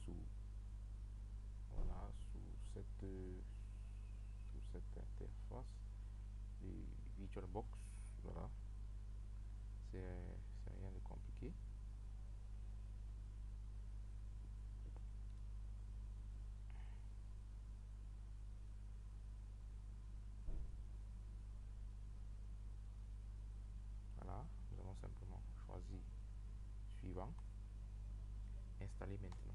sous, voilà, sous cette interface de VirtualBox. Voilà, c'est rien de compliqué. Voilà, nous allons simplement choisir suivant, installer maintenant.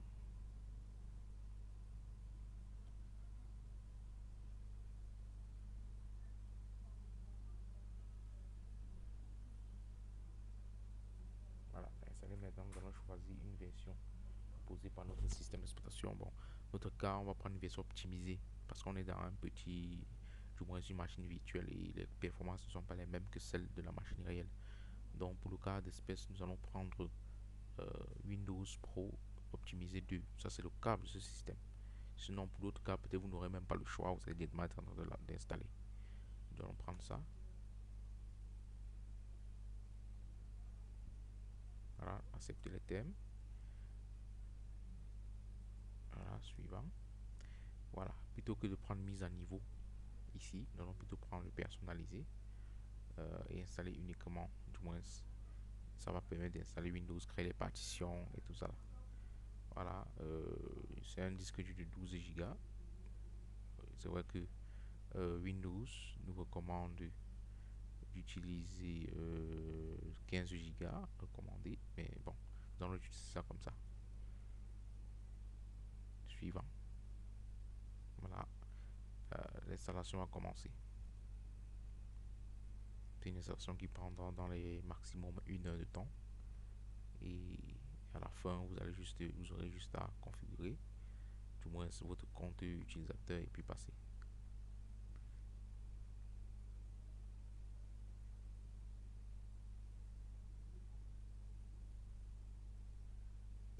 Voilà, installer maintenant, nous allons choisir une version proposée par notre système d'exploitation. Bon, notre cas, on va prendre une version optimisée parce qu'on est dans un petit, du moins une machine virtuelle et les performances ne sont pas les mêmes que celles de la machine réelle. Donc pour le cas d'espèce, nous allons prendre Windows Pro optimisé 2. Ça c'est le cas de ce système. Sinon pour d'autres cas, peut-être vous n'aurez même pas le choix, vous allez directement être en train d'installer. Nous allons prendre ça. Voilà, accepter les thèmes. Voilà, suivant. Voilà, plutôt que de prendre mise à niveau ici, nous allons plutôt prendre le personnalisé et installer uniquement, du moins ça va permettre d'installer Windows, créer les partitions et tout ça. Voilà, c'est un disque dur de 12 Go. C'est vrai que Windows nous recommande d'utiliser 15 Go recommandé, mais bon, nous allons utiliser ça comme ça. Suivant. Voilà, l'installation a commencé. C'est une installation qui prendra dans les maximum 1 heure de temps. Et à la fin, vous aurez juste à configurer, du moins votre compte utilisateur et puis passer.